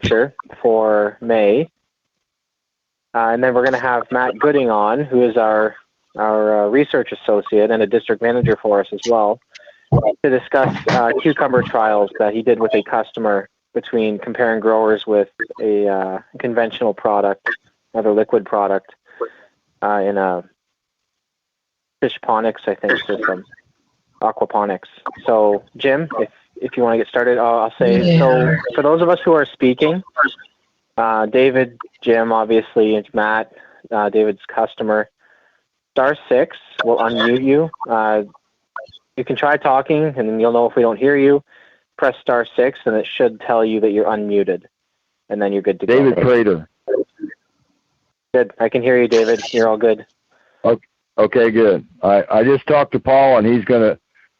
feature for May. And then we're going to have Matt Gooding on, who is our research associate and a district manager for us as well, to discuss cucumber trials that he did with a customer between comparing growers with a conventional product, another liquid product, in a fish ponics, I think, system, aquaponics. So, Jim, if you want to get started, I'll say, so for those of us who are speaking, David, Jim, obviously, it's Matt, David's customer. *6 will unmute you. You can try talking, and then you'll know if we don't hear you. Press *6, and it should tell you that you're unmuted, and then you're good to go. David Prater. Good. I can hear you, David. You're all good. Okay, good. I just talked to Paul, and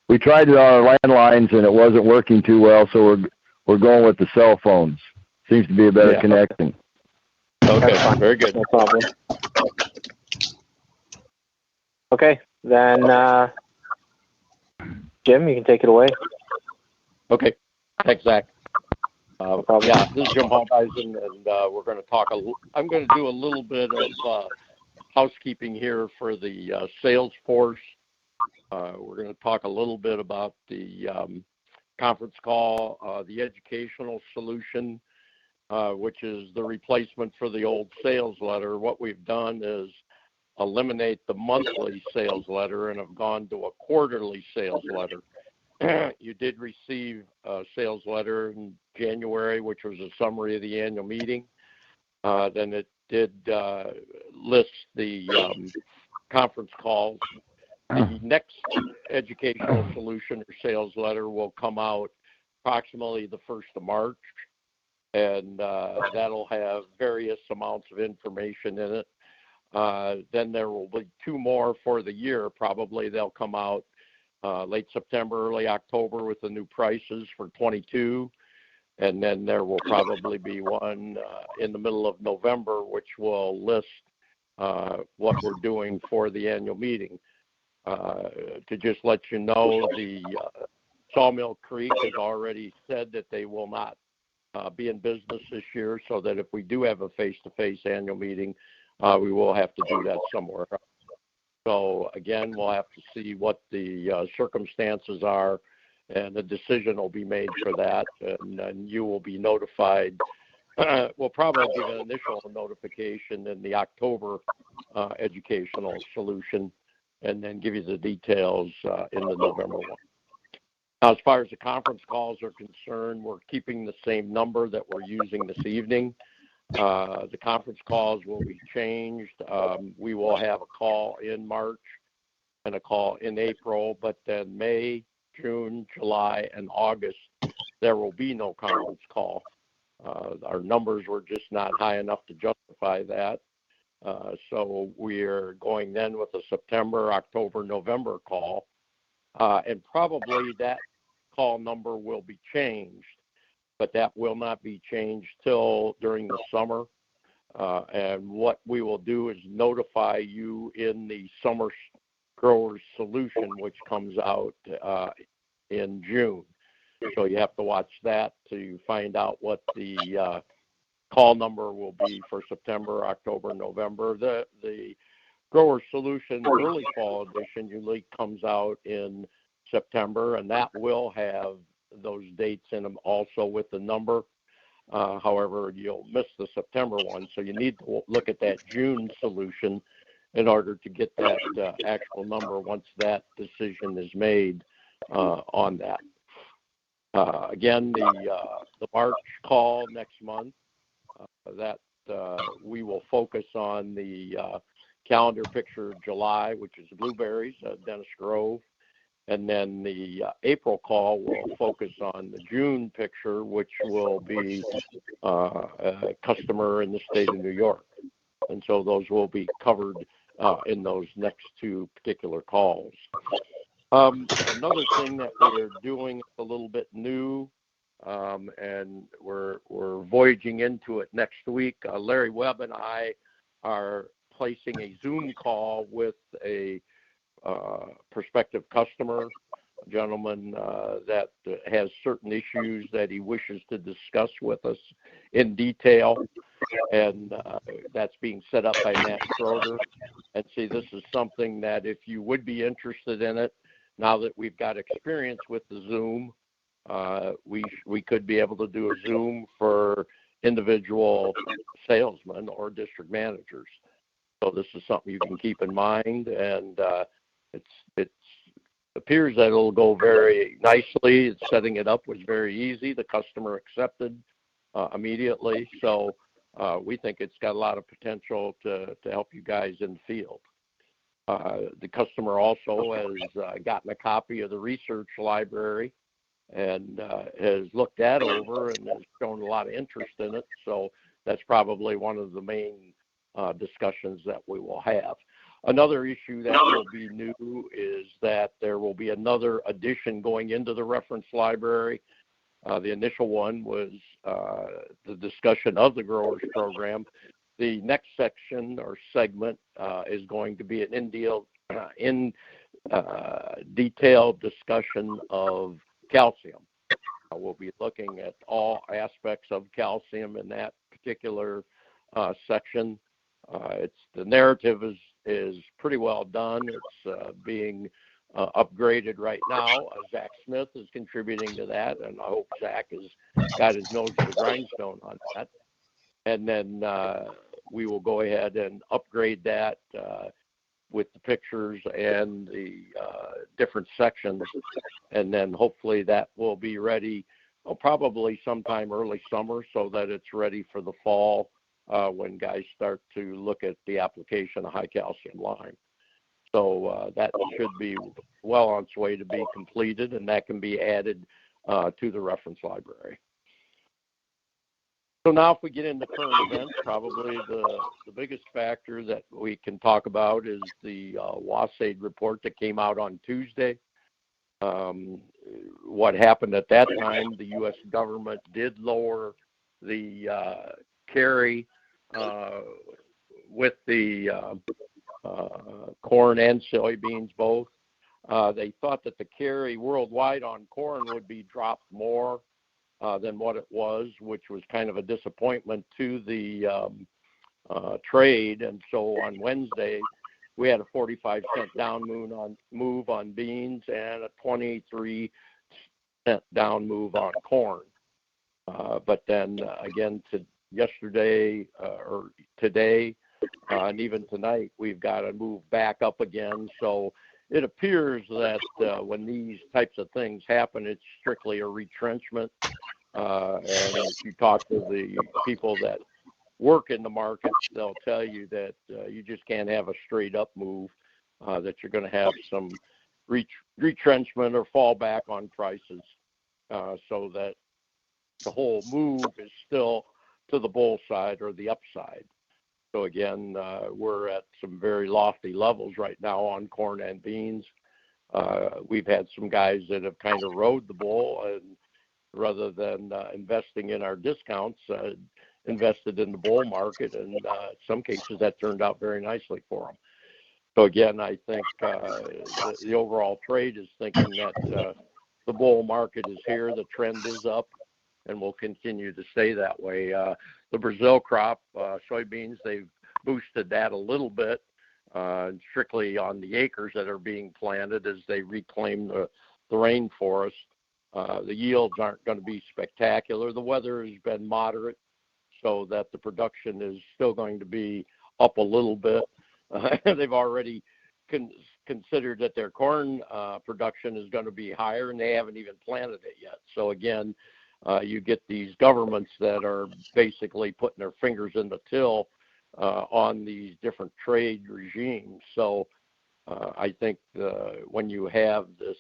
we tried it on our landlines, and it wasn't working too well, so we're going with the cell phones. Seems to be a better connection. Okay, very good. No problem. Okay, then Jim, you can take it away. Okay, thanks, Zach. No problem. Yeah, this is Jim Hallbeisen, and we're going to talk. I'm going to do a little bit of housekeeping here for the sales force. We're going to talk a little bit about the conference call, the educational solution, which is the replacement for the old sales letter. What we've done is eliminate the monthly sales letter and have gone to a quarterly sales letter. You did receive a sales letter in January, which was a summary of the annual meeting. Then it did list the conference calls. The next educational solution or sales letter will come out approximately the 1st of March, and that'll have various amounts of information in it. Then there will be 2 more for the year. Probably they'll come out late September, early October with the new prices for 22. And then there will probably be one in the middle of November, which will list what we're doing for the annual meeting. To just let you know, the Sawmill Creek has already said that they will not be in business this year, so that if we do have a face-to-face annual meeting, we will have to do that somewhere else. So again, we'll have to see what the circumstances are, and the decision will be made for that, and you will be notified. We'll probably give an initial notification in the October educational solution, and then give you the details in the November one. Now, as far as the conference calls are concerned, we're keeping the same number that we're using this evening. The conference calls will be changed. We will have a call in March and a call in April, but then May, June, July, and August, there will be no conference call. Our numbers were just not high enough to justify that. So we're going then with a September, October, November call. And probably that call number will be changed, but that will not be changed till during the summer. And what we will do is notify you in the Summer Growers Solution, which comes out in June. So you have to watch that to find out what the call number will be for September, October, November. The Grower Solution Early Fall Edition usually comes out in September, and that will have those dates in them also with the number. However, you'll miss the September one, so you need to look at that June solution in order to get that actual number once that decision is made on that. Again, the March call next month, that we will focus on the calendar picture of July, which is blueberries, Dennis Grove. And then the April call will focus on the June picture, which will be a customer in the state of New York. And so those will be covered in those next 2 particular calls. Another thing that we're doing a little bit new, and we're voyaging into it next week. Larry Webb and I are placing a Zoom call with a prospective customer gentleman that has certain issues that he wishes to discuss with us in detail, and that's being set up by Matt Schroeder. And see, this is something that if you would be interested in it, now that we've got experience with the Zoom, we could be able to do a Zoom for individual salesmen or district managers. So this is something you can keep in mind, and it appears that it'll go very nicely. Setting it up was very easy. The customer accepted immediately. So we think it's got a lot of potential to help you guys in the field. The customer also has gotten a copy of the research library and has looked that over and has shown a lot of interest in it. So that's probably one of the main discussions that we will have. Another issue that will be new is that there will be another addition going into the reference library. The initial one was the discussion of the growers program. The next section or segment is going to be an detailed discussion of calcium. We'll be looking at all aspects of calcium in that particular section. The narrative is pretty well done. It's being upgraded right now. Zach Smith is contributing to that, and I hope Zach has got his nose to the grindstone on that. And then we will go ahead and upgrade that with the pictures and the different sections, and then hopefully that will be ready probably sometime early summer so that it's ready for the fall when guys start to look at the application of high calcium lime. So that should be well on its way to be completed, and that can be added to the reference library. So now if we get into current events, probably the biggest factor that we can talk about is the WASAID report that came out on Tuesday. What happened at that time, the U.S. government did lower the carry with the corn and soybeans both. They thought that the carry worldwide on corn would be dropped more than what it was, which was kind of a disappointment to the trade. And so on Wednesday, we had a 45-cent down move on beans and a 23-cent down move on corn. But then again, yesterday or today, and even tonight, we've got to move back up again. So it appears that when these types of things happen, it's strictly a retrenchment. And if you talk to the people that work in the market, they'll tell you that you just can't have a straight up move, that you're going to have some retrenchment or fallback on prices, so that the whole move is still to the bull side or the upside. So again, we're at some very lofty levels right now on corn and beans. We've had some guys that have kind of rode the bull, and rather than investing in our discounts, invested in the bull market, and in some cases that turned out very nicely for them. So again, I think the overall trade is thinking that the bull market is here, the trend is up, and will continue to stay that way. The Brazil crop, soybeans, they've boosted that a little bit, strictly on the acres that are being planted as they reclaim the rainforest. The yields aren't going to be spectacular. The weather has been moderate, so that the production is still going to be up a little bit. They've already considered that their corn production is going to be higher, and they haven't even planted it yet. So again, you get these governments that are basically putting their fingers in the till on these different trade regimes. So I think when you have this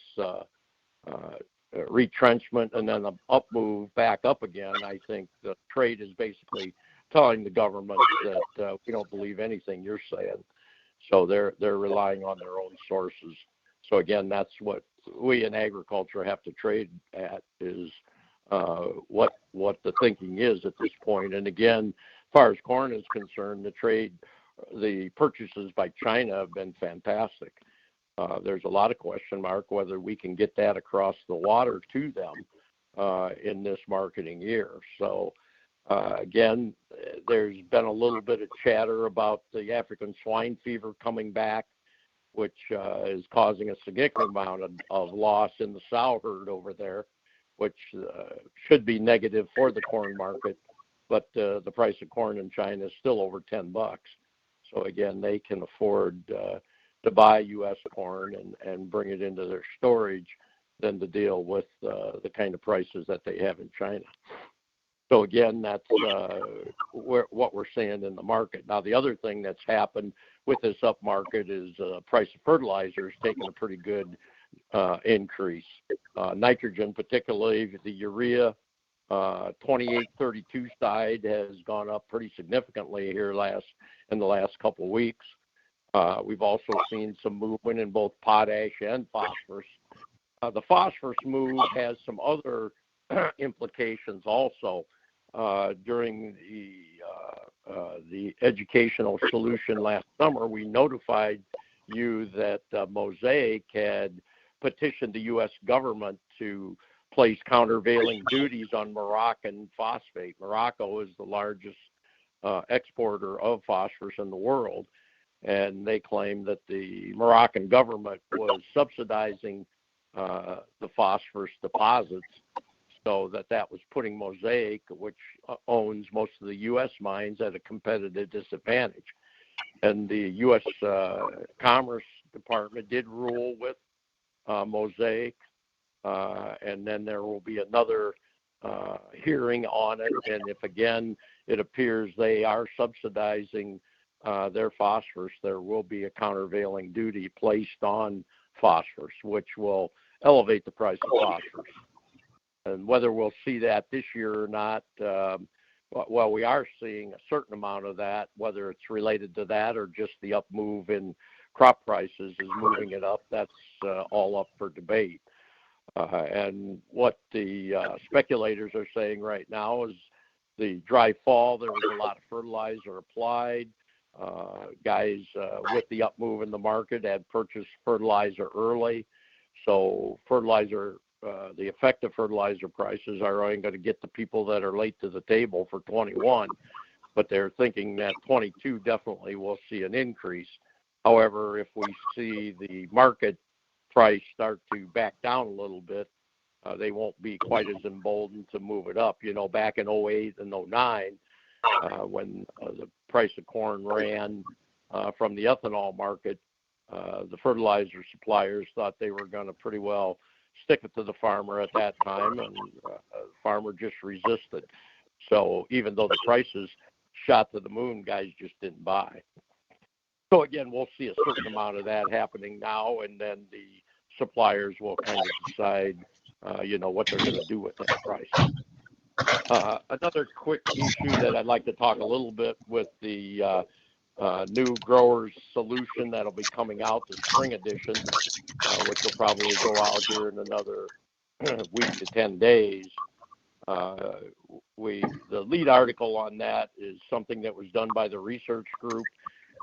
retrenchment and then an up move back up again, I think the trade is basically telling the government that we don't believe anything you're saying. So they're relying on their own sources. So again, that's what we in agriculture have to trade at, is what the thinking is at this point. And again, as far as corn is concerned, the purchases by China have been fantastic. There's a lot of question mark whether we can get that across the water to them in this marketing year. So, again, there's been a little bit of chatter about the African swine fever coming back, which is causing a significant amount of loss in the sow herd over there, which should be negative for the corn market. But the price of corn in China is still over $10. So, again, they can afford to buy U.S. corn and bring it into their storage than to deal with the kind of prices that they have in China. So, again, that's what we're seeing in the market. Now, the other thing that's happened with this up market is price of fertilizers taking a pretty good increase. Nitrogen, particularly the urea, 2832 side has gone up pretty significantly here in the last couple of weeks. We've also seen some movement in both potash and phosphorus. The phosphorus move has some other implications also. During the educational solution last summer, we notified you that Mosaic had petitioned the U.S. government to place countervailing duties on Moroccan phosphate. Morocco is the largest exporter of phosphorus in the world, and they claim that the Moroccan government was subsidizing the phosphorus deposits, so that was putting Mosaic, which owns most of the U.S. mines, at a competitive disadvantage. And the U.S. Commerce Department did rule with Mosaic, and then there will be another hearing on it. And if, again, it appears they are subsidizing their phosphorus, there will be a countervailing duty placed on phosphorus, which will elevate the price of phosphorus. And whether we'll see that this year or not, well, we are seeing a certain amount of that. Whether it's related to that or just the up move in crop prices is moving it up, that's all up for debate. And what the speculators are saying right now is the dry fall, there was a lot of fertilizer applied. Guys with the up move in the market had purchased fertilizer early. So the effective fertilizer prices are only going to get the people that are late to the table for 21, but they're thinking that 22 definitely will see an increase. However, if we see the market price start to back down a little bit, they won't be quite as emboldened to move it up. You know, back in 08 and 09, when the price of corn ran from the ethanol market, the fertilizer suppliers thought they were going to pretty well stick it to the farmer at that time, and the farmer just resisted. So even though the prices shot to the moon, guys just didn't buy. So again, we'll see a certain amount of that happening now, and then the suppliers will kind of decide, what they're going to do with that price. Another quick issue that I'd like to talk a little bit with the new growers solution that'll be coming out, the spring edition, which will probably go out here in another week to 10 days. The lead article on that is something that was done by the research group.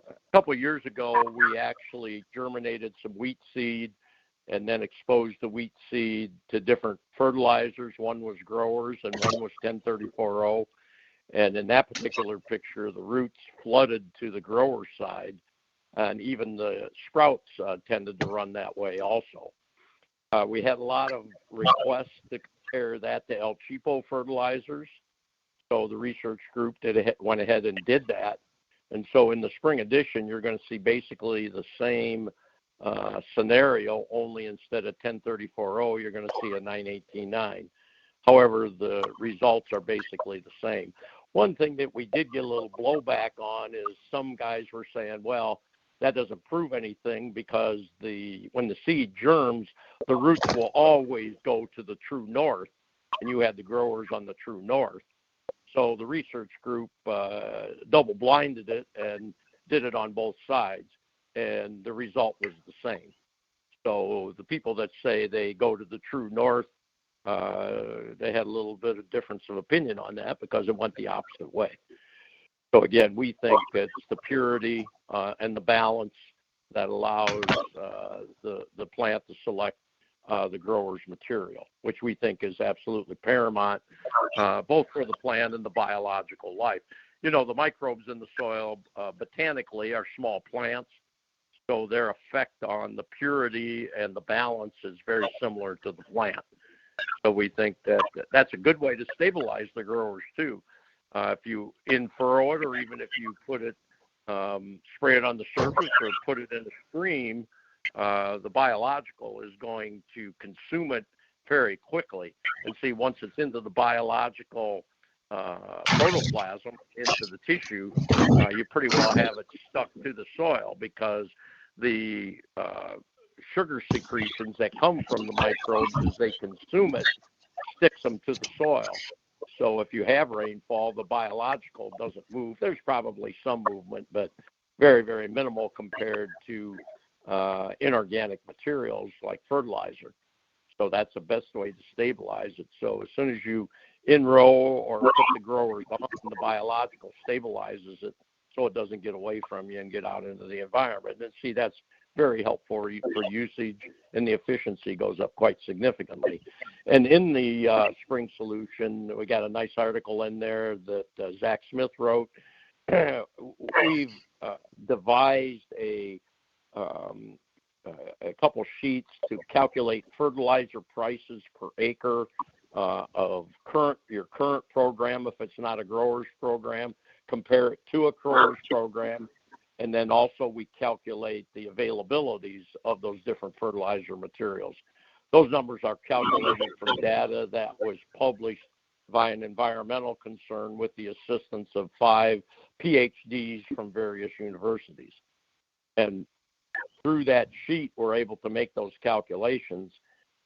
A couple of years ago, we actually germinated some wheat seed and then exposed the wheat seed to different fertilizers. One was growers and one was 1034O. And in that particular picture, the roots flooded to the grower side, and even the sprouts tended to run that way also. We had a lot of requests to compare that to El Cheapo fertilizers. So the research group went ahead and did that. And so in the spring edition, you're going to see basically the same scenario, only instead of 1034O, you're going to see a 9189. However, the results are basically the same. One thing that we did get a little blowback on is some guys were saying, well, that doesn't prove anything because when the seed germs, the roots will always go to the true north, and you had the growers on the true north. So the research group double-blinded it and did it on both sides, and the result was the same. So the people that say they go to the true north, they had a little bit of difference of opinion on that because it went the opposite way. So again, we think it's the purity and the balance that allows the plant to select the grower's material, which we think is absolutely paramount, both for the plant and the biological life. You know, the microbes in the soil botanically are small plants, so their effect on the purity and the balance is very similar to the plant. So we think that that's a good way to stabilize the growers too. If you in-furrow it, or even if you put it, spray it on the surface or put it in a stream, the biological is going to consume it very quickly. And see, once it's into the biological protoplasm, into the tissue, you pretty well have it stuck to the soil, because the sugar secretions that come from the microbes as they consume it sticks them to the soil. So if you have rainfall, the biological doesn't move. There's probably some movement, but very, very minimal compared to inorganic materials like fertilizer. So that's the best way to stabilize it. So as soon as you in-row or put the growers on, the biological stabilizes it so it doesn't get away from you and get out into the environment. And see, that's very helpful for usage, and the efficiency goes up quite significantly. And in the spring solution, we got a nice article in there that Zach Smith wrote. We've devised a couple sheets to calculate fertilizer prices per acre of your current program, if it's not a grower's program, compare it to a grower's program, and then also we calculate the availabilities of those different fertilizer materials. Those numbers are calculated from data that was published by an environmental concern with the assistance of 5 PhDs from various universities. And through that sheet, we're able to make those calculations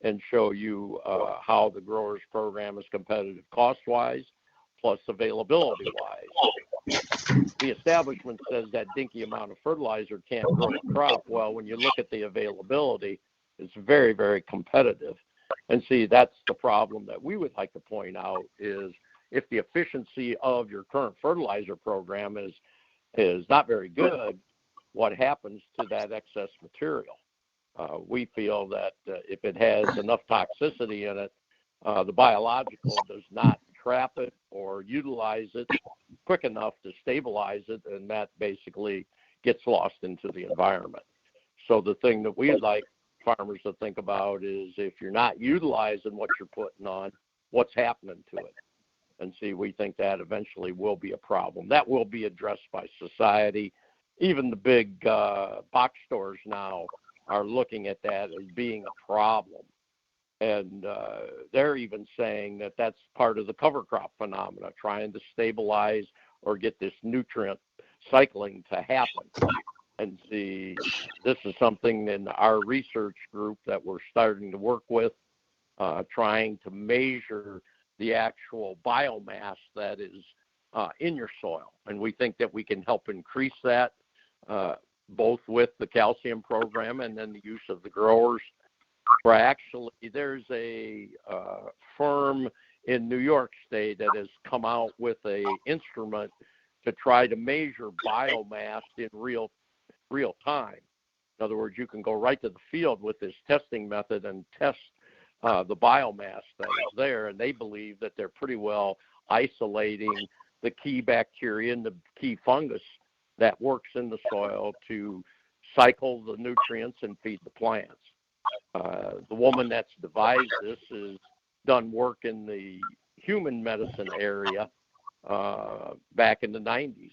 and show you how the grower's program is competitive cost-wise, plus availability-wise. The establishment says that dinky amount of fertilizer can't grow a crop. Well, when you look at the availability, it's very, very competitive. And see, that's the problem that we would like to point out, is if the efficiency of your current fertilizer program is not very good, what happens to that excess material? We feel that if it has enough toxicity in it, the biological does not trap it or utilize it quick enough to stabilize it, and that basically gets lost into the environment. So the thing that we'd like farmers to think about is, if you're not utilizing what you're putting on, what's happening to it? And see, we think that eventually will be a problem. That will be addressed by society. Even the big box stores now are looking at that as being a problem. And they're even saying that that's part of the cover crop phenomena, trying to stabilize or get this nutrient cycling to happen. And see, this is something in our research group that we're starting to work with, trying to measure the actual biomass that is in your soil. And we think that we can help increase that, both with the calcium program and then the use of the growers. Where actually there's a firm in New York State that has come out with a instrument to try to measure biomass in real time. In other words, you can go right to the field with this testing method and test the biomass that is there, and they believe that they're pretty well isolating the key bacteria and the key fungus that works in the soil to cycle the nutrients and feed the plants. The woman that's devised this has done work in the human medicine area back in the 90s,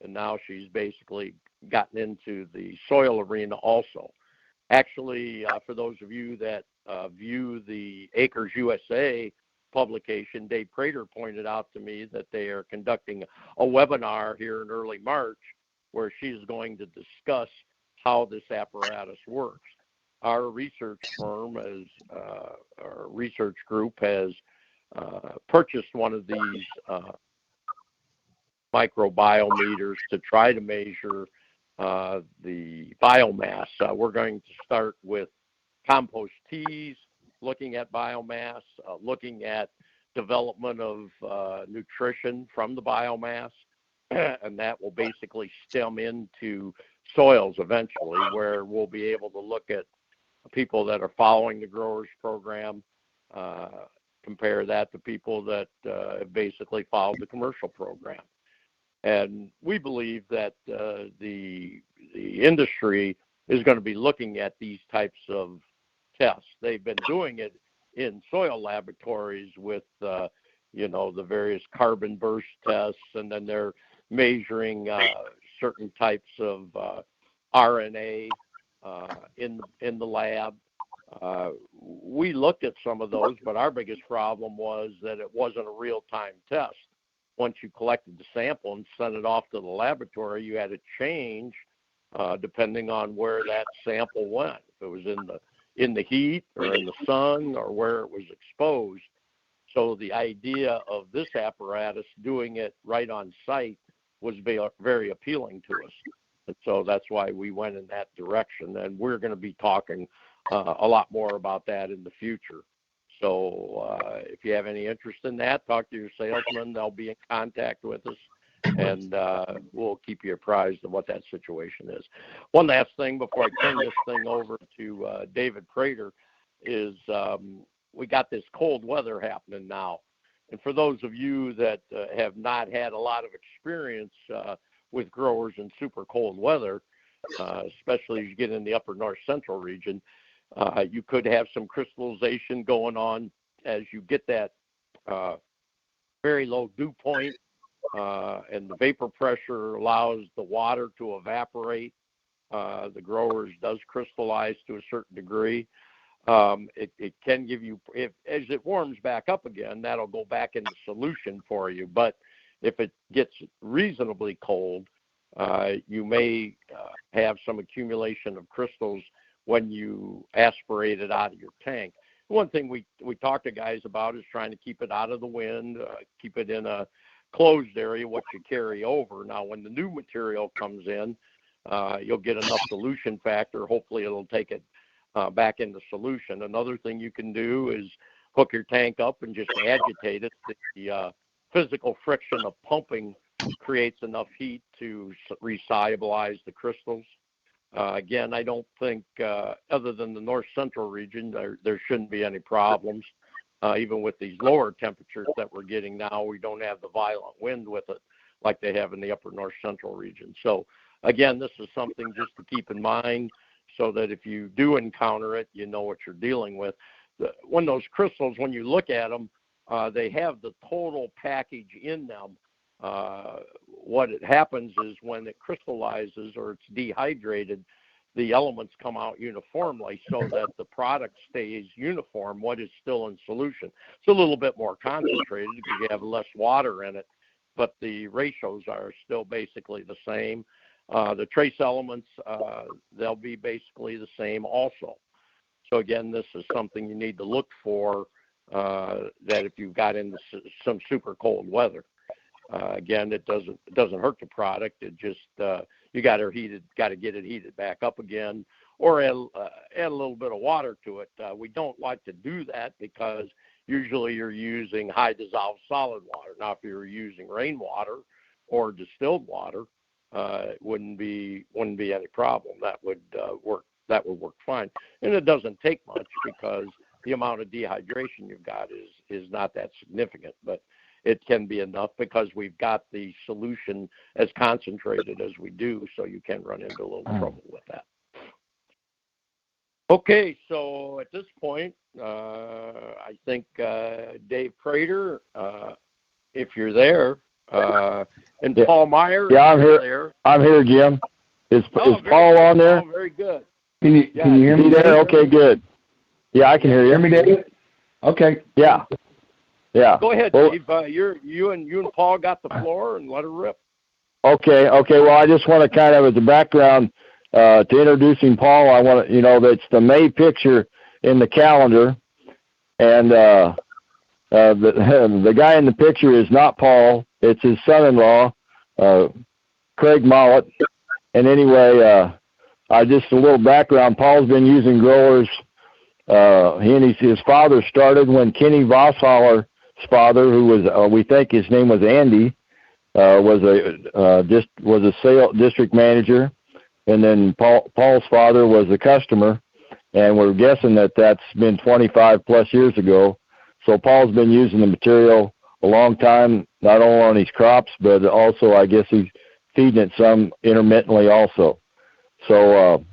and now she's basically gotten into the soil arena also. Actually, for those of you that view the Acres USA publication, David Prater pointed out to me that they are conducting a webinar here in early March where she's going to discuss how this apparatus works. Our research firm, our research group, has purchased one of these microbiometers to try to measure the biomass. We're going to start with compost teas, looking at biomass, looking at development of nutrition from the biomass, and that will basically stem into soils eventually, where we'll be able to look at people that are following the growers program, compare that to people that basically followed the commercial program. And we believe that the industry is going to be looking at these types of tests. They've been doing it in soil laboratories with, the various carbon burst tests, and then they're measuring certain types of RNA in the lab. We looked at some of those, but our biggest problem was that it wasn't a real-time test. Once you collected the sample and sent it off to the laboratory, you had to change depending on where that sample went. If it was in the heat or in the sun or where it was exposed. So the idea of this apparatus doing it right on site was very appealing to us. And so that's why we went in that direction. And we're going to be talking a lot more about that in the future. So if you have any interest in that, talk to your salesman. They'll be in contact with us, and we'll keep you apprised of what that situation is. One last thing before I turn this thing over to David Prater is we got this cold weather happening now. And for those of you that have not had a lot of experience with growers in super cold weather, especially as you get in the upper north central region, you could have some crystallization going on as you get that very low dew point, and the vapor pressure allows the water to evaporate. The growers does crystallize to a certain degree. It can give you, as it warms back up again, that'll go back into solution for you. But if it gets reasonably cold, you may have some accumulation of crystals when you aspirate it out of your tank. One thing we talk to guys about is trying to keep it out of the wind, keep it in a closed area, what you carry over. Now, when the new material comes in, you'll get enough dilution factor. Hopefully, it'll take it back into solution. Another thing you can do is hook your tank up and just agitate it. The physical friction of pumping creates enough heat to resolubilize the crystals. Again, I don't think, other than the north central region, there shouldn't be any problems. Even with these lower temperatures that we're getting now, we don't have the violent wind with it like they have in the upper north central region. So, again, this is something just to keep in mind so that if you do encounter it, you know what you're dealing with. When those crystals, when you look at them, they have the total package in them. What happens is when it crystallizes or it's dehydrated, the elements come out uniformly so that the product stays uniform, what is still in solution. It's a little bit more concentrated because you have less water in it, but the ratios are still basically the same. The trace elements, they'll be basically the same also. So again, this is something you need to look for that if you've got into some super cold weather. Again, it doesn't hurt the product. It just you got to get it heated back up again, or add a little bit of water to it. We don't like to do that because usually you're using high dissolved solid water. Now, if you're using rainwater or distilled water, it wouldn't be any problem. That would work. That would work fine, and it doesn't take much because the amount of dehydration you've got is not that significant, but it can be enough because we've got the solution as concentrated as we do, so you can run into a little trouble with that. Okay, so at this point, I think Dave Prater, if you're there, and Paul Meyer. Yeah, I'm here. There. I'm here, Jim. Is Paul on there? Oh, very good. Can you hear me there? Okay, good. Yeah, I can hear you. Hear me, Dave? Okay. Yeah. Yeah. Go ahead, Dave. You and Paul got the floor, and let her rip. Okay. Well, I just want to kind of, as a background to introducing Paul, I want to, that's the May picture in the calendar, and the guy in the picture is not Paul. It's his son-in-law, Craig Mollett. And anyway, just a little background. Paul's been using growers. He and his father started when Kenny Vosshaller's father, who was we think his name was Andy, was a district manager. and then Paul's father was a customer, and we're guessing that that's been 25 plus years ago. So Paul's been using the material a long time, not only on his crops, but also I guess he's feeding it some intermittently also. So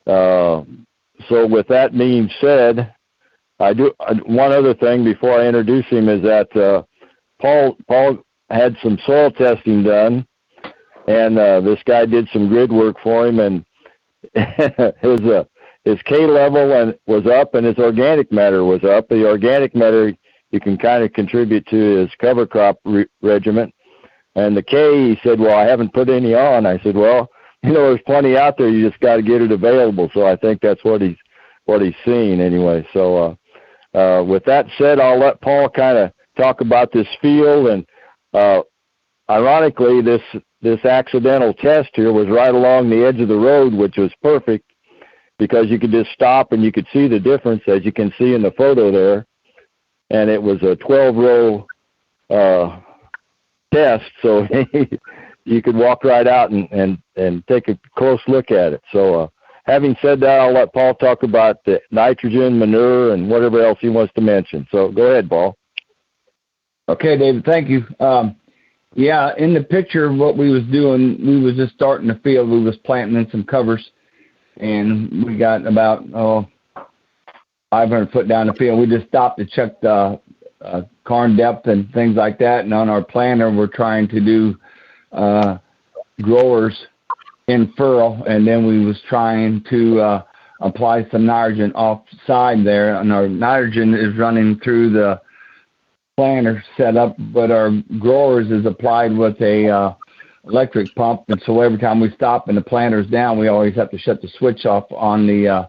so with that being said, one other thing before I introduce him is that Paul had some soil testing done, and this guy did some grid work for him, and his K level was up, and his organic matter was up. The organic matter you can kind of contribute to his cover crop regimen, and the K, he said, well, I haven't put any on. I said, well, there's plenty out there. You just got to get it available. So I think that's what he's seeing anyway. So with that said, I'll let Paul kind of talk about this field. And ironically, this accidental test here was right along the edge of the road, which was perfect because you could just stop and you could see the difference, as you can see in the photo there. And it was a 12-row test, so you could walk right out and take a close look at it. So having said that, I'll let Paul talk about the nitrogen, manure, and whatever else he wants to mention. So go ahead, Paul. Okay, David, thank you. Yeah, in the picture, what we was doing, we was just starting the field. We was planting in some covers, and we got about 500 foot down the field. We just stopped to check the corn depth and things like that. And on our planter, we're trying to do growers in furrow, and then we was trying to apply some nitrogen offside there. And our nitrogen is running through the planter setup, but our growers is applied with a electric pump. And so every time we stop and the planter's down, we always have to shut the switch off on the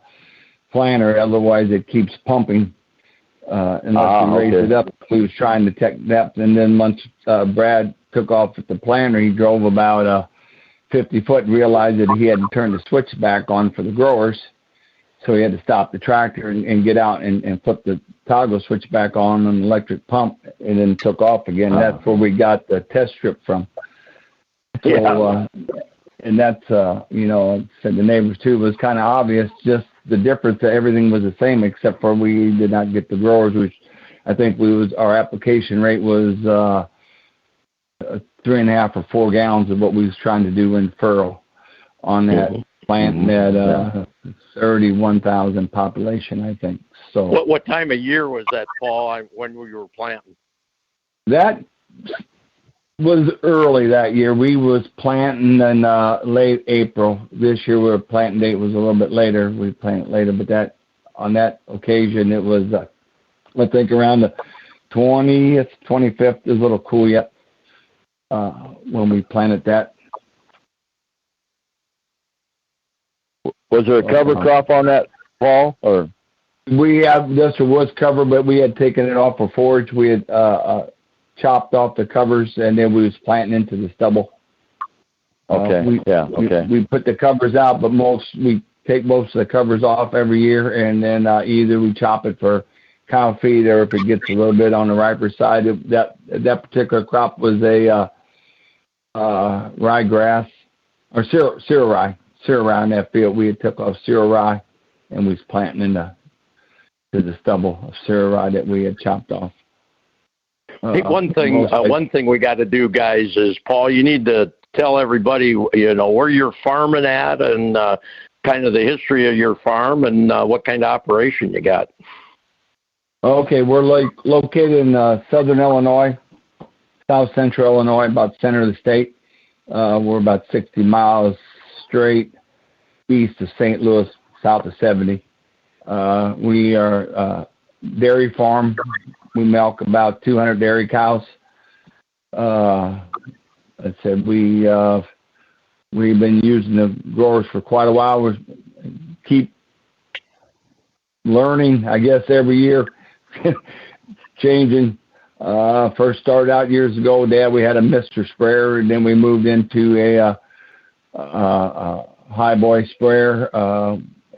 planter, otherwise it keeps pumping unless we raise it up. We was trying to check depth, and then once Brad took off with the planter, he drove about 50 foot and realized that he had to turn the switch back on for the growers, so he had to stop the tractor and get out and flip the toggle switch back on an electric pump, and then took off again. That's where we got the test strip from. So, and that's, said the neighbors too, was kind of obvious, just the difference that everything was the same except for we did not get the growers, which I think our application rate was 3.5 or 4 gallons of what we was trying to do in furrow on that plant that 31,000 population, I think. So what time of year was that, Paul, when we were planting? That was early that year. We was planting in late April. This year our planting date was a little bit later. We planted later, but on that occasion it was I think around the 20th, 25th. It was a little cool yet when we planted that. Was there a cover crop on that, Paul? Or there was cover, but we had taken it off for forage. We had chopped off the covers, and then we was planting into the stubble. We put the covers out, but we take most of the covers off every year, and then either we chop it for cow feed, or if it gets a little bit on the riper side. That particular crop was a ryegrass or cereal rye in that field. We had took off cereal rye, and we was planting into the stubble of cereal rye that we had chopped off. Hey, one thing we got to do, guys, is, Paul, you need to tell everybody, where you're farming at, and kind of the history of your farm, and what kind of operation you got. Okay, we're located in southern Illinois, south central Illinois, about center of the state. We're about 60 miles straight east of St. Louis, south of 70. We are a dairy farm. We milk about 200 dairy cows. I said we've been using the growers for quite a while. We keep learning, I guess, every year, changing. First started out years ago, Dad, we had a Mr. sprayer, and then we moved into a high boy sprayer.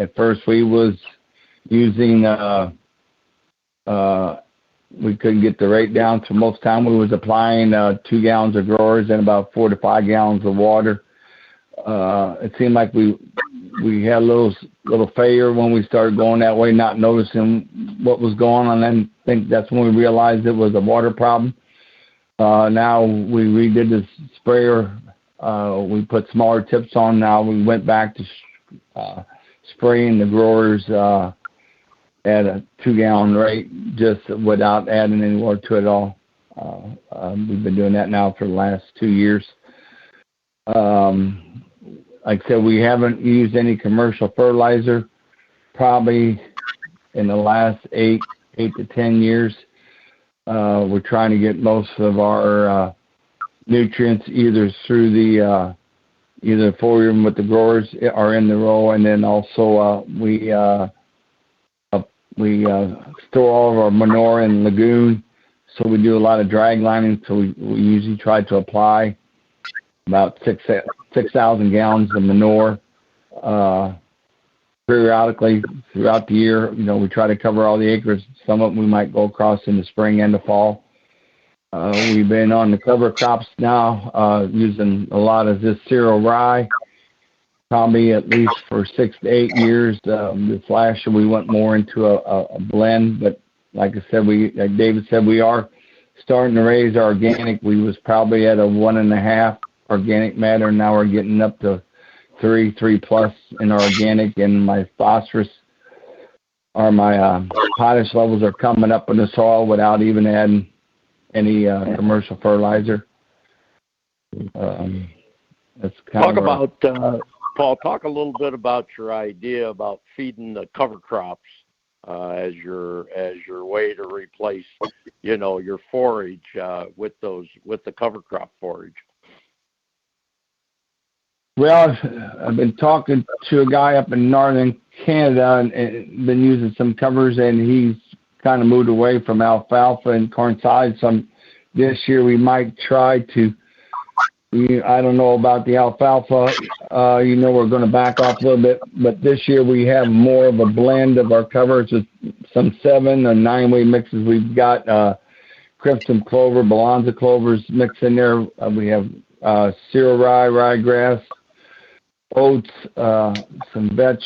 At first we was using we couldn't get the rate down, so most time we was applying 2 gallons of growers and about 4 to 5 gallons of water. It seemed like we had a little failure when we started going that way, not noticing what was going on. And I think that's when we realized it was a water problem. Now we redid the sprayer. We put smaller tips on. Now we went back to spraying the growers at a 2-gallon rate, just without adding any water to it at all. We've been doing that now for the last 2 years. Like I said, we haven't used any commercial fertilizer probably in the last 8 to 10 years. We're trying to get most of our nutrients either through the either foliar with the growers or in the row, and then also we store all of our manure in lagoon. So we do a lot of drag lining. So we usually try to apply about 6,000 gallons of manure periodically throughout the year. You know, we try to cover all the acres. Some of them we might go across in the spring and the fall. We've been on the cover crops now, using a lot of this cereal rye, probably at least for 6 to 8 years. This last year we went more into a blend, but like I said, like David said, we are starting to raise our organic. We was probably at a 1.5 organic matter. Now we're getting up to 3 plus in our organic, and my phosphorus or my potash levels are coming up in the soil without even adding any commercial fertilizer. That's kind Paul, talk a little bit about your idea about feeding the cover crops as your way to replace, you know, your forage with the cover crop forage. Well, I've been talking to a guy up in northern Canada and been using some covers, and he's kind of moved away from alfalfa and corn sides. So this year we might try to, I don't know about the alfalfa, we're going to back off a little bit, but this year we have more of a blend of our covers with some 7 or 9-way mixes. We've got crimson clover, balanza clovers mixed in there. We have cereal rye, ryegrass, oats, some vetch,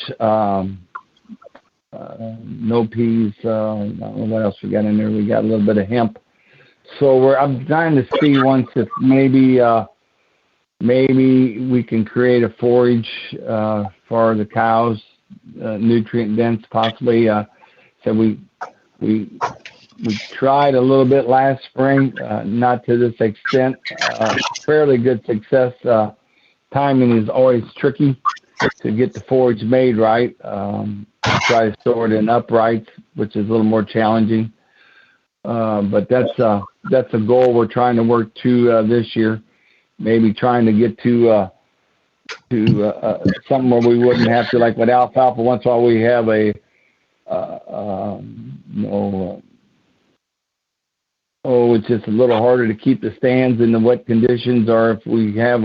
no peas. I don't know what else we got in there. We got a little bit of hemp. So I'm trying to see once if maybe we can create a forage for the cows, nutrient dense possibly. So we tried a little bit last spring, not to this extent. Fairly good success. Timing is always tricky to get the forage made right. Try to store it in uprights, which is a little more challenging. But that's a goal we're trying to work to this year. Maybe trying to get to something where we wouldn't have to, like with alfalfa. Once in a while we have it's just a little harder to keep the stands in the wet conditions, or if we have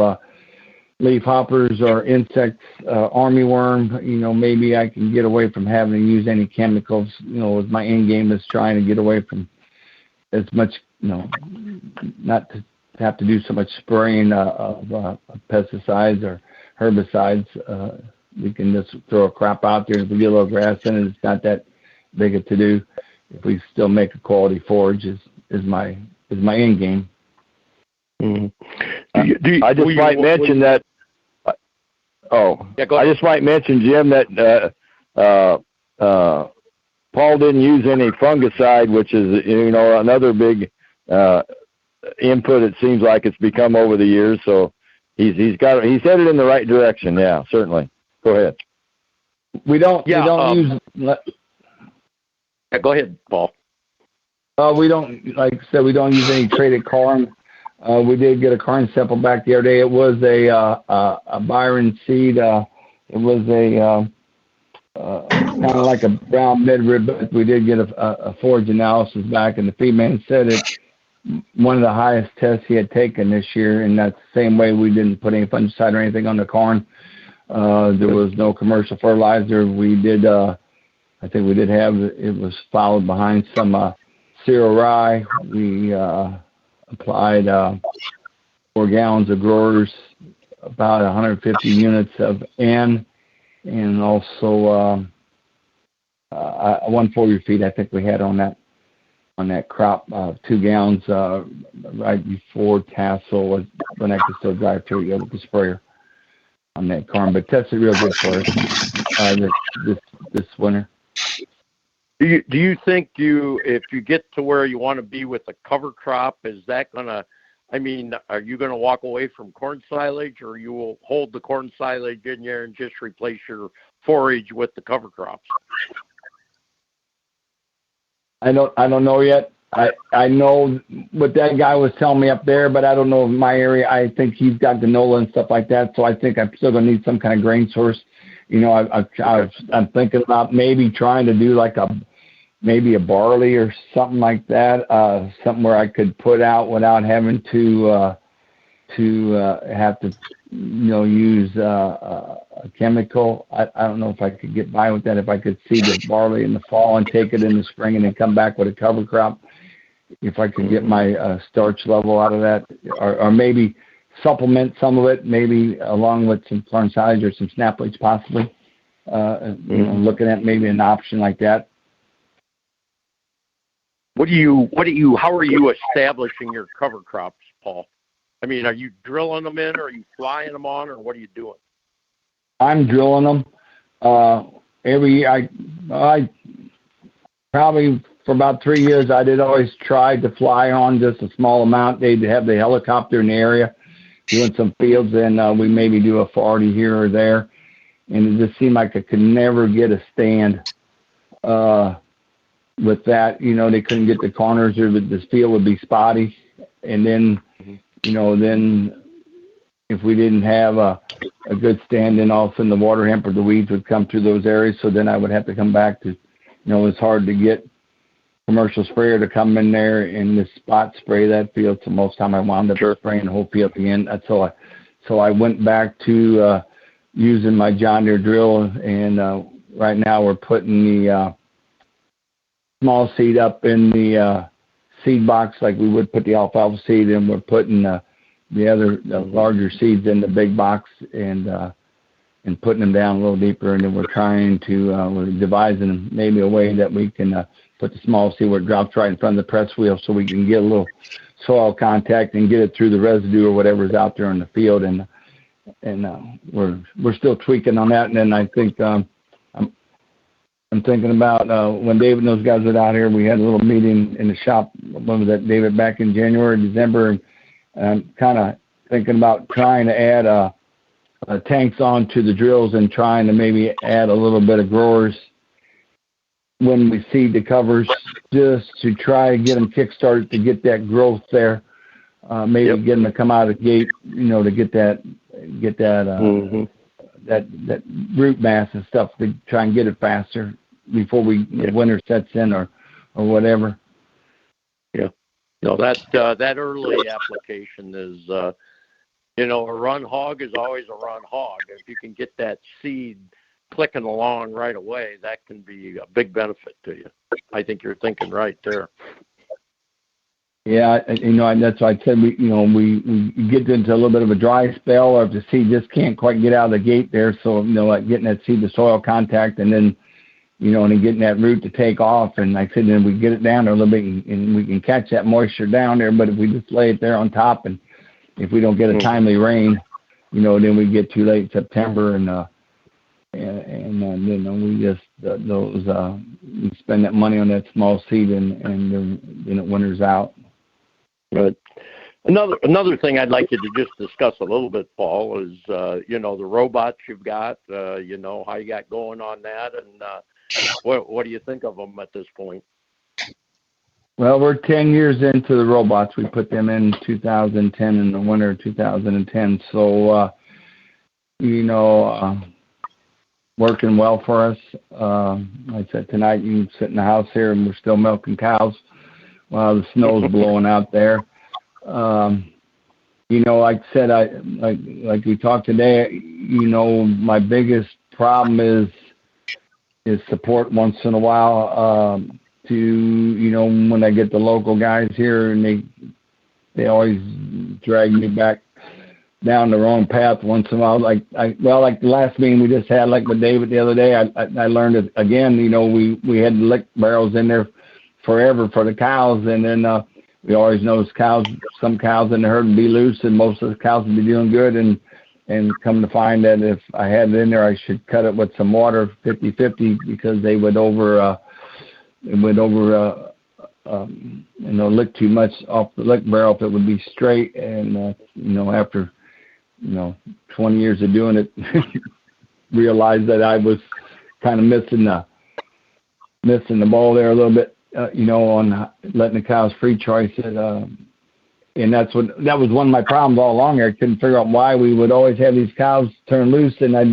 leaf hoppers or insects, armyworm, maybe I can get away from having to use any chemicals. As my end game is trying to get away from as much, not to have to do so much spraying of pesticides or herbicides. We can just throw a crop out there. If we get a little grass in it, it's not that big a to-do. If we still make a quality forage is my end game. Mm-hmm. I just might mention that. Yeah, go ahead. I just might mention, Jim, that Paul didn't use any fungicide, which is another big input. It seems like it's become over the years. So he's headed in the right direction. Yeah, certainly. Go ahead. We don't use. Yeah, go ahead, Paul. We don't, like I said, we don't use any traded corn. We did get a corn sample back the other day. It was a Byron seed. It was a kind of like a brown midrib, but we did get a forage analysis back, and the feedman said it's one of the highest tests he had taken this year, and that's the same way. We didn't put any fungicide or anything on the corn. There was no commercial fertilizer. We did, I think we did have, it was followed behind some cereal rye. We applied 4 gallons of growers about 150 units of N, and also 140 feet I think we had on that crop, 2 gallons right before tassel was when I could still drive through it with the sprayer on that corn, but tested real good for us this winter. Do you think if you get to where you want to be with the cover crop, is that gonna? I mean, are you going to walk away from corn silage, or you will hold the corn silage in there and just replace your forage with the cover crops? I don't know yet. I know what that guy was telling me up there, but I don't know in my area. I think he's got canola and stuff like that, so I think I'm still going to need some kind of grain source. You know, I'm thinking about maybe trying to do like maybe a barley or something like that, something where I could put out without having to have to, use a chemical. I don't know if I could get by with that, if I could seed the barley in the fall and take it in the spring and then come back with a cover crop, if I could get my starch level out of that, or maybe supplement some of it, maybe along with some corn silage or some snap leach possibly, looking at maybe an option like that. How are you establishing your cover crops, Paul? I mean, are you drilling them in, or are you flying them on, or what are you doing? I'm drilling them. Every year, I probably for about 3 years, I did always try to fly on just a small amount. They'd have the helicopter in the area doing some fields, and we maybe do a 40 here or there. And it just seemed like I could never get a stand with that. They couldn't get the corners, or the field would be spotty. And then, then if we didn't have a good stand, then all of a sudden the water hemp or the weeds would come through those areas. So then I would have to come back to, it's hard to get commercial sprayer to come in there and this spot spray that field. So most time I wound up spraying the whole field again. So I went back to using my John Deere drill, and right now we're putting the small seed up in the seed box like we would put the alfalfa seed, and we're putting the larger seeds in the big box and putting them down a little deeper, and then we're trying to we're devising maybe a way that we can put the small seed where it drops right in front of the press wheel, so we can get a little soil contact and get it through the residue or whatever's out there in the field, and we're still tweaking on that. And then I think I'm thinking about when David and those guys were out here, we had a little meeting in the shop. When was that, David? Back in January, December, and I'm kind of thinking about trying to add tanks onto the drills and trying to maybe add a little bit of growers when we seed the covers, just to try to get them kick-started to get that growth there. Maybe get them to come out of the gate, to get that that root mass and stuff, to try and get it faster before winter sets in or whatever. Yeah. No, that early application is, a run hog is always a run hog. If you can get that seed clicking along right away, that can be a big benefit to you. I think you're thinking right there. Yeah, and that's why I said we get into a little bit of a dry spell, or if the seed just can't quite get out of the gate there. So like getting that seed to soil contact, and then and then getting that root to take off. And like I said, then we get it down there a little bit, and we can catch that moisture down there. But if we just lay it there on top, and if we don't get a timely rain, then we get too late September, and then we just we spend that money on that small seed, and then it winters out. Right. Another thing I'd like you to just discuss a little bit, Paul, is the robots you've got, how you got going on that, and what do you think of them at this point? Well, we're 10 years into the robots. We put them in 2010, in the winter of 2010. So, working well for us. Like I said, tonight you can sit in the house here, and we're still milking cows while the snow's blowing out there. Like I said, like we talked today, my biggest problem is support once in a while, when I get the local guys here, and they always drag me back down the wrong path once in a while. Like the last meeting we just had, like with David the other day, I learned it again. We had lick barrels in there forever for the cows, and then we always noticed some cows in the herd would be loose, and most of the cows would be doing good. And come to find that if I had it in there, I should cut it with some water, 50-50, because they would lick too much off the lick barrel if it would be straight. And after 20 years of doing it, realized that I was kind of missing the ball there a little bit, on letting the cows free choice it. And that was one of my problems all along here. I couldn't figure out why we would always have these cows turn loose, and I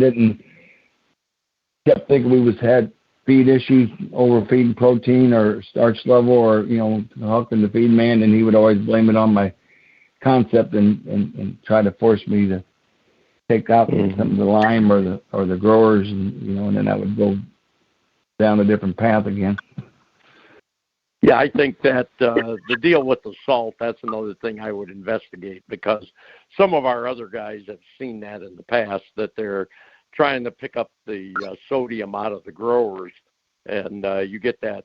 kept thinking we had feed issues, overfeeding protein or starch level, or hooking the feed man, and he would always blame it on my concept and try to force me to take out some of the lime or the growers, and then I would go down a different path again. Yeah, I think that the deal with the salt, that's another thing I would investigate, because some of our other guys have seen that in the past, that they're trying to pick up the sodium out of the growers, and you get that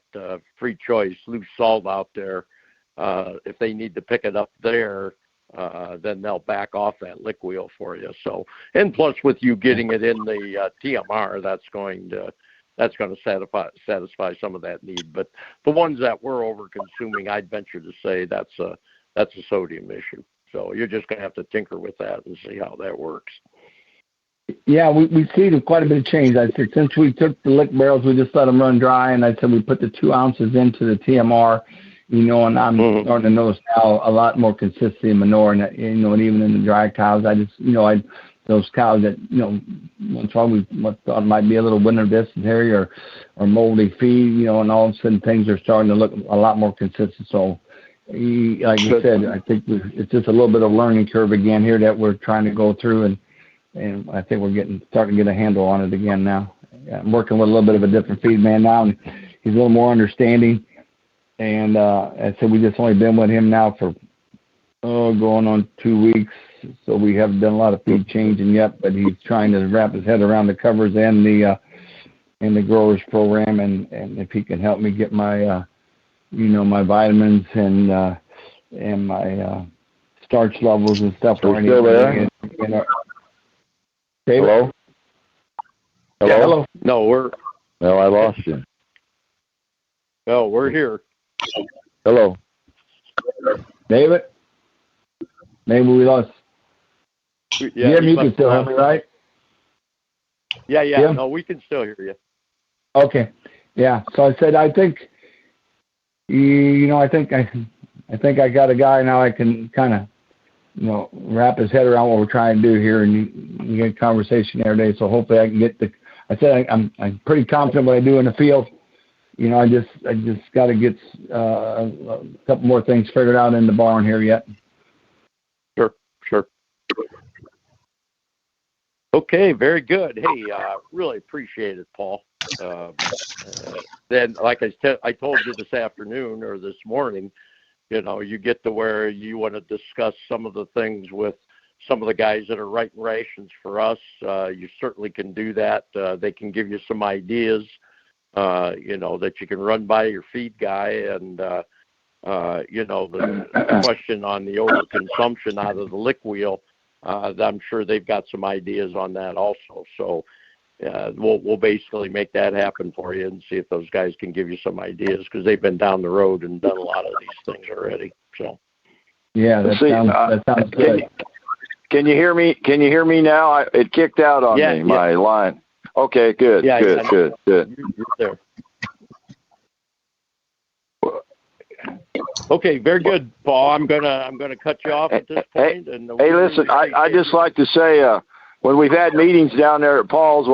free choice loose salt out there. If they need to pick it up there, then they'll back off that lick wheel for you. So, and plus with you getting it in the TMR, that's going to satisfy some of that need. But the ones that we're over consuming, I'd venture to say that's a sodium issue. So you're just going to have to tinker with that and see how that works. Yeah, we see quite a bit of change. I said, since we took the lick barrels, we just let them run dry, and I said we put the 2 ounces into the TMR, and I'm starting to notice now a lot more consistency in manure, and and even in the dry cows, I just, those cows that, once in a while we thought might be a little winter dysentery or moldy feed, and all of a sudden things are starting to look a lot more consistent. So, like you said, I think it's just a little bit of a learning curve again here that we're trying to go through, and I think we're starting to get a handle on it again now. I'm working with a little bit of a different feed man now, and he's a little more understanding. And I said we just only been with him now for going on 2 weeks, so we haven't done a lot of feed changing yet. But he's trying to wrap his head around the covers and the growers program, and if he can help me get my my vitamins and my starch levels and stuff. Are you still there? Hello? Hello? Yeah, hello? No, I lost you. No, we're here. Hello? David? Maybe we lost. Yeah, you can still hear me, right? Yeah. Jim? No, we can still hear you. Okay. Yeah. So I said, I think I think I got a guy now I can kind of, wrap his head around what we're trying to do here, and you get a conversation every day. So hopefully I can I said I'm pretty confident what I do in the field. I just got to get a couple more things figured out in the barn here yet. Sure. Okay, very good. Hey, really appreciate it, Paul. Then, like I told you this afternoon or this morning, you get to where you want to discuss some of the things with some of the guys that are writing rations for us. You certainly can do that. They can give you some ideas, that you can run by your feed guy. And, the question on the overconsumption out of the lick wheel, I'm sure they've got some ideas on that also. So we'll basically make that happen for you and see if those guys can give you some ideas, because they've been down the road and done a lot of these things already. So yeah, that sounds good. Can you hear me? Can you hear me now? It kicked out on me, my line. Okay, good, good. You're there. Okay, very good, Paul. I'm gonna cut you off at this point. Hey, listen, I just like to say, when we've had meetings down there at Paul's,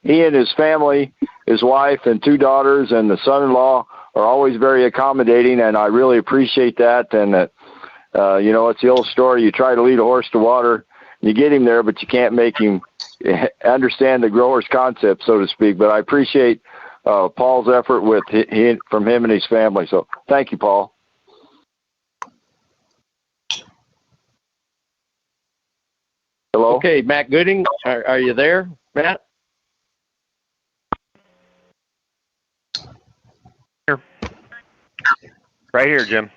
he and his family, his wife and 2 daughters and the son-in-law are always very accommodating, and I really appreciate that. And that, it's the old story: you try to lead a horse to water, you get him there, but you can't make him understand the grower's concept, so to speak. But I appreciate Paul's effort from him and his family. So thank you, Paul. Hello? Okay, Matt Gooding, are you there, Matt? Here. Right here, Jim.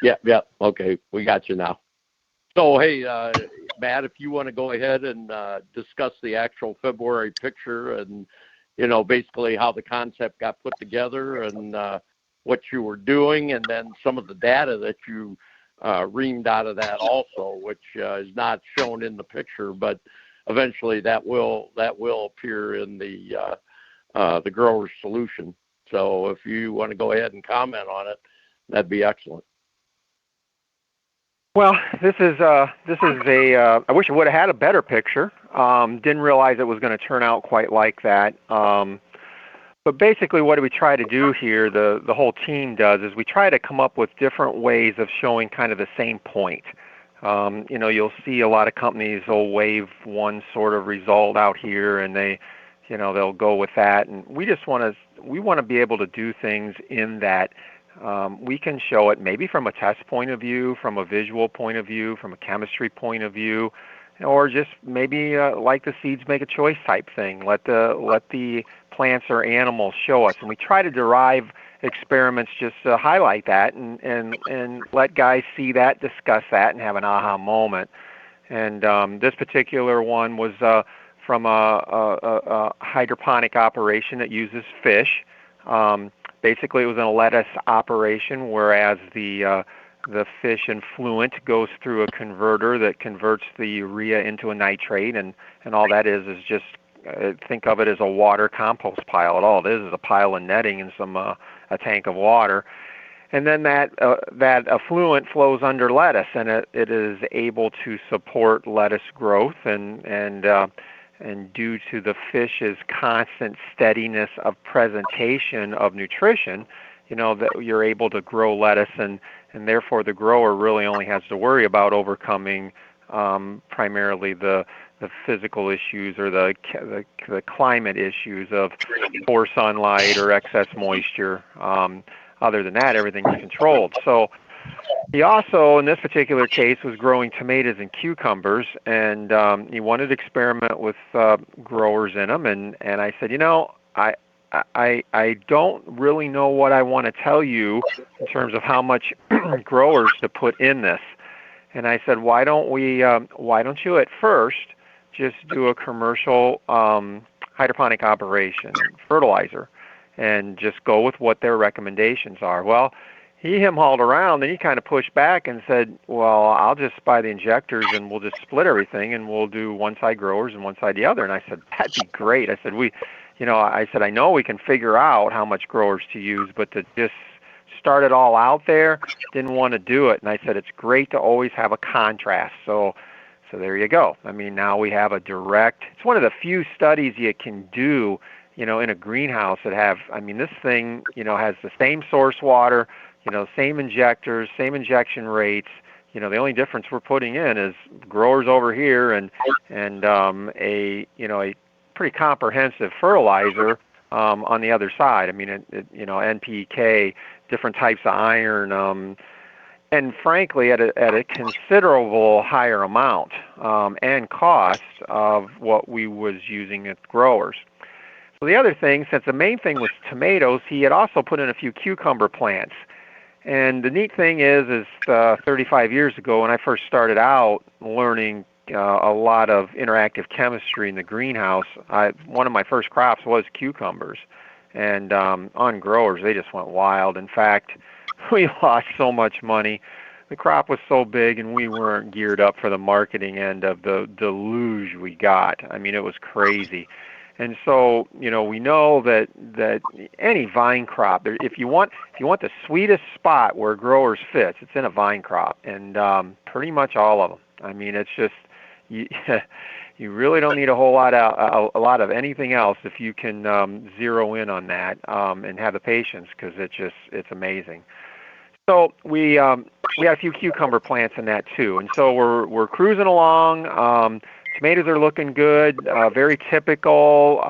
Yeah. Okay, we got you now. So, hey, Matt, if you want to go ahead and discuss the actual February picture and, basically how the concept got put together and what you were doing, and then some of the data that you reamed out of that also, which is not shown in the picture, but eventually that will appear in the grower's solution. So if you want to go ahead and comment on it, that'd be excellent. Well, this is a. I wish I would have had a better picture. Didn't realize it was going to turn out quite like that. But basically, what do we try to do here? The whole team does is we try to come up with different ways of showing kind of the same point. You'll see a lot of companies will wave one sort of result out here, and they'll go with that. And we want to be able to do things in that. We can show it maybe from a test point of view, from a visual point of view, from a chemistry point of view, or just maybe like the seeds make a choice type thing. Let the plants or animals show us, and we try to derive experiments just to highlight that and let guys see that, discuss that, and have an aha moment. And this particular one was from a hydroponic operation that uses fish. Basically, it was in a lettuce operation, whereas the fish influent goes through a converter that converts the urea into a nitrate, and all that is just think of it as a water compost pile. All it is a pile of netting and a tank of water, and then that effluent flows under lettuce, and it is able to support lettuce growth and due to the fish's constant steadiness of presentation of nutrition, that you're able to grow lettuce, and therefore the grower really only has to worry about overcoming primarily the physical issues or the climate issues of poor sunlight or excess moisture. Other than that, everything is controlled. So he also, in this particular case, was growing tomatoes and cucumbers, and he wanted to experiment with growers in them. And I said, I don't really know what I want to tell you in terms of how much growers to put in this. And I said, why don't you at first just do a commercial hydroponic operation, fertilizer, and just go with what their recommendations are. Well, he hauled around, and he kind of pushed back and said, well, I'll just buy the injectors and we'll just split everything and we'll do one side growers and one side the other. And I said, that'd be great. I said, I know we can figure out how much growers to use, but to just start it all out there, didn't want to do it. And I said, it's great to always have a contrast. So there you go. I mean, now we have a direct, it's one of the few studies you can do, in a greenhouse that this thing, has the same source water, same injectors, same injection rates. The only difference we're putting in is growers over here and a pretty comprehensive fertilizer on the other side. NPK, different types of iron, and frankly, at a considerable higher amount and cost of what we was using at growers. So the other thing, since the main thing was tomatoes, he had also put in a few cucumber plants. And the neat thing is 35 years ago when I first started out learning a lot of interactive chemistry in the greenhouse, one of my first crops was cucumbers. And on growers, they just went wild. In fact, we lost so much money. The crop was so big, and we weren't geared up for the marketing end of the deluge we got. It was crazy. And so, we know that any vine crop, if you want the sweetest spot where growers fits, it's in a vine crop, and pretty much all of them. It's just you really don't need a whole lot of anything else if you can zero in on that and have the patience, because it's amazing. So we had a few cucumber plants in that too, and so we're cruising along. Tomatoes are looking good, very typical.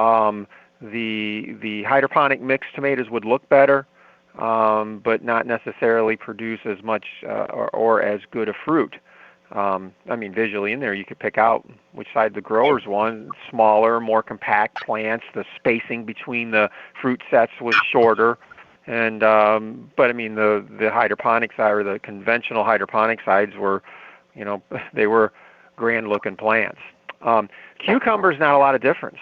The hydroponic mixed tomatoes would look better, but not necessarily produce as much or as good a fruit. I mean, visually in there, you could pick out which side the growers won. Smaller, more compact plants. The spacing between the fruit sets was shorter. And but I mean, the hydroponic side or the conventional hydroponic sides were, they were grand-looking plants. Cucumbers, not a lot of difference.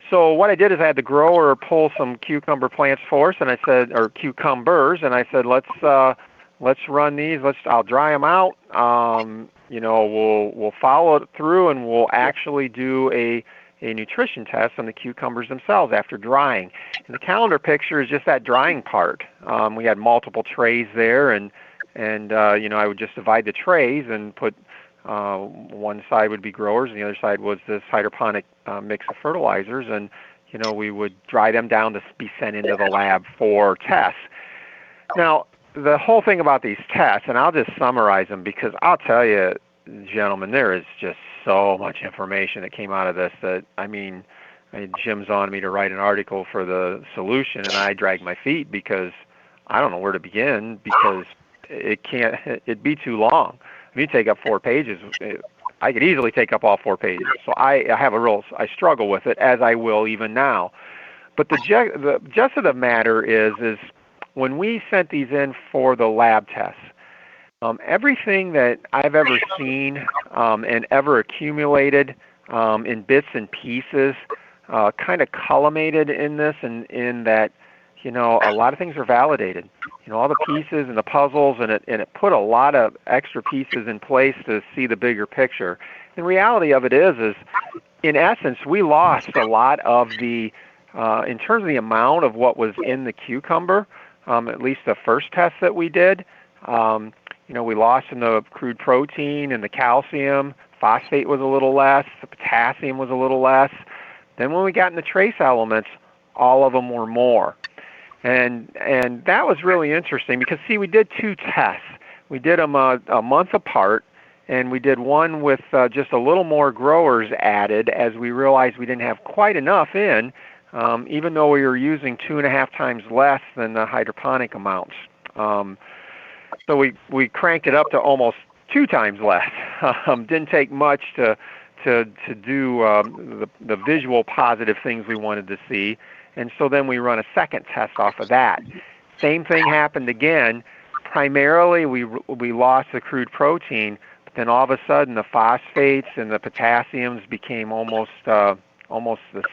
So what I did is I had the grower pull some cucumber plants for us, and I said, or cucumbers, and I said, let's run these. I'll dry them out. We'll follow it through, and we'll actually do a nutrition test on the cucumbers themselves after drying. And the calendar picture is just that drying part. We had multiple trays there, and I would just divide the trays and put one side would be growers, and the other side was this hydroponic mix of fertilizers, and we would dry them down to be sent into the lab for tests. Now, the whole thing about these tests, and I'll just summarize them because I'll tell you, gentlemen, there is just so much information that came out of this that, Jim's on me to write an article for the solution, and I drag my feet because I don't know where to begin because it'd be too long. If you take up 4 pages, I could easily take up all 4 pages. So I struggle with it, as I will even now. But the gist of the matter is when we sent these in for the lab tests, everything that I've ever seen and ever accumulated in bits and pieces kind of culminated in this, and in that, a lot of things are validated. All the pieces and the puzzles, and it put a lot of extra pieces in place to see the bigger picture. The reality of it is in essence, we lost a lot of the, in terms of the amount of what was in the cucumber, at least the first test that we did. We lost in the crude protein and the calcium. Phosphate was a little less. The potassium was a little less. Then when we got in the trace elements, all of them were more. And that was really interesting because, see, we did 2 tests. We did them a month apart, and we did one with just a little more growers added as we realized we didn't have quite enough in, even though we were using 2.5 times less than the hydroponic amounts. So we cranked it up to almost 2 times less. Didn't take much to do the visual positive things we wanted to see. And so then we run a second test off of that. Same thing happened again. Primarily, we lost the crude protein, but then all of a sudden the phosphates and the potassiums became almost the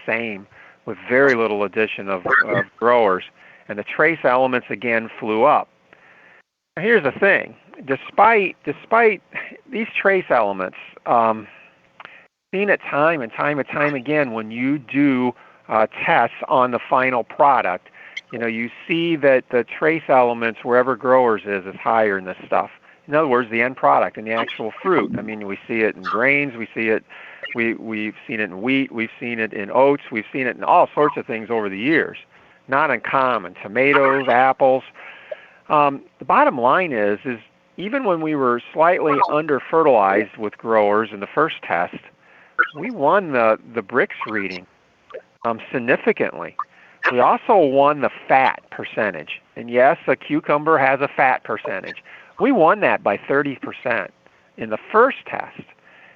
same, with very little addition of growers. And the trace elements again flew up. Now, here's the thing: despite these trace elements, seen it time and time again when you do tests on the final product, you see that the trace elements wherever growers is higher in this stuff. In other words, the end product and the actual fruit. We see it in grains, we've seen it in wheat, we've seen it in oats, we've seen it in all sorts of things over the years. Not uncommon. Tomatoes, apples. The bottom line is even when we were slightly under-fertilized with growers in the first test, we won the Brix reading significantly. We also won the fat percentage. And yes, a cucumber has a fat percentage. We won that by 30% in the first test.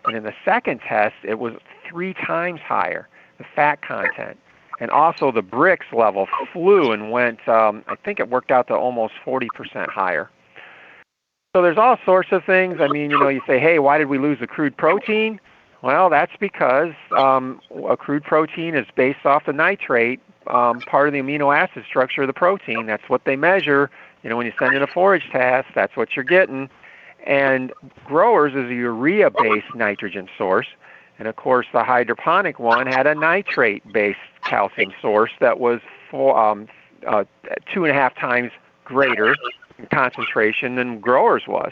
And in the second test, it was 3 times higher, the fat content. And also the Brix level flew and went, I think it worked out to almost 40% higher. So there's all sorts of things. You say, hey, why did we lose the crude protein? Well, that's because a crude protein is based off the nitrate, part of the amino acid structure of the protein. That's what they measure. When you send in a forage test, that's what you're getting. And growers is a urea-based nitrogen source. And, of course, the hydroponic one had a nitrate-based calcium source that was 2.5 times greater in concentration than growers was.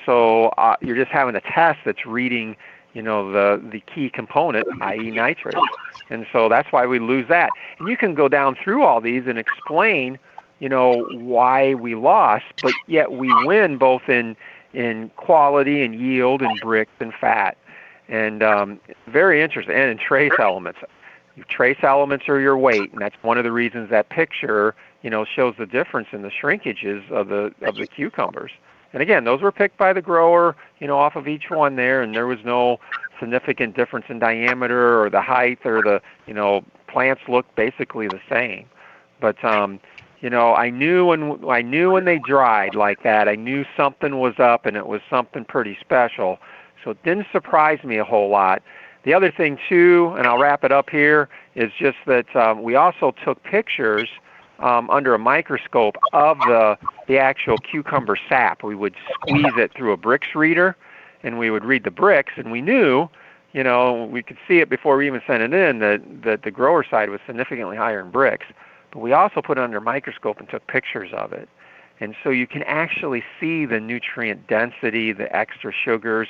So you're just having a test that's reading the key component, i.e. nitrate. And so that's why we lose that. And you can go down through all these and explain, why we lost, but yet we win both in quality and yield and Brix and fat. And very interesting. And in trace elements. Trace elements are your weight, and that's one of the reasons that picture, shows the difference in the shrinkages of the cucumbers. And again, those were picked by the grower, off of each one there, and there was no significant difference in diameter or the height or the, plants looked basically the same. But I knew when they dried like that, I knew something was up, and it was something pretty special. So it didn't surprise me a whole lot. The other thing too, and I'll wrap it up here, is just that we also took pictures under a microscope of the actual cucumber sap. We would squeeze it through a Brix reader, and we would read the Brix, and we knew, we could see it before we even sent it in, that the grower side was significantly higher in Brix. But we also put it under a microscope and took pictures of it. And so you can actually see the nutrient density, the extra sugars,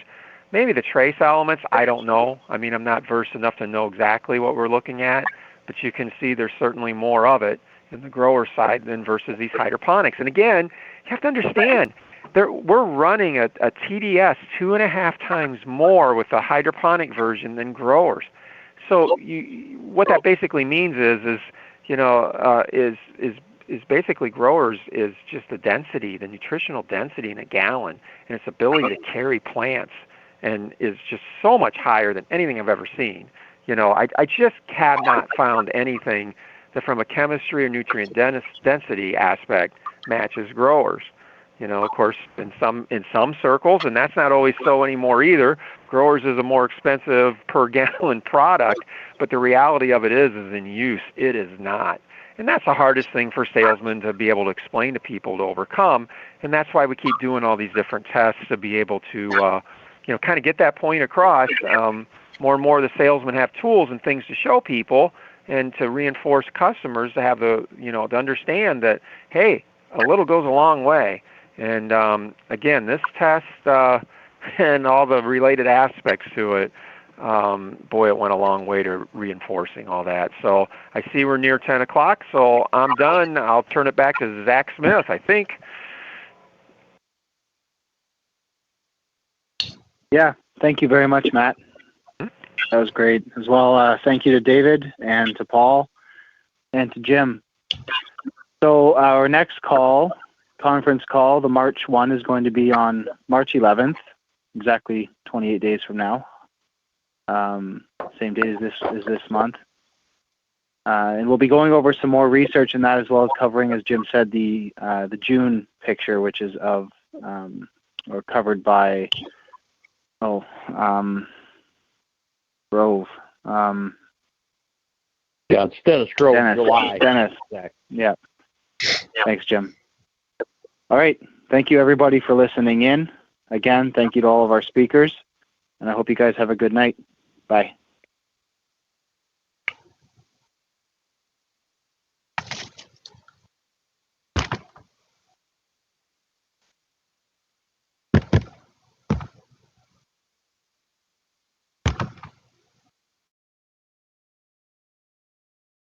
maybe the trace elements, I don't know. I mean, I'm not versed enough to know exactly what we're looking at, but you can see there's certainly more of it in the grower side than versus these hydroponics. And again, you have to understand, we're running a TDS 2.5 times more with the hydroponic version than growers. So what that basically means is basically growers is just the density, the nutritional density in a gallon, and its ability to carry plants, and is just so much higher than anything I've ever seen. I just have not found anything that from a chemistry or nutrient density aspect matches growers. Of course, in some circles, and that's not always so anymore either, growers is a more expensive per gallon product, but the reality of it is in use, it is not. And that's the hardest thing for salesmen to be able to explain to people to overcome, and that's why we keep doing all these different tests to be able to kind of get that point across. More and more the salesmen have tools and things to show people and to reinforce customers to have to understand that, hey, a little goes a long way. And again, this test and all the related aspects to it, boy, it went a long way to reinforcing all that. So I see we're near 10 o'clock, so I'm done. I'll turn it back to Zach Smith, I think. Yeah, thank you very much, Matt. That was great. As well, thank you to David and to Paul and to Jim. So our next conference call, the March one, is going to be on March 11th, exactly 28 days from now. Same day as this month. And we'll be going over some more research in that, as well as covering, as Jim said, the June picture, which is of or covered by Grove. It's Dennis Grove. Dennis. Yeah. Thanks, Jim. All right. Thank you, everybody, for listening in. Again, thank you to all of our speakers, and I hope you guys have a good night. Bye.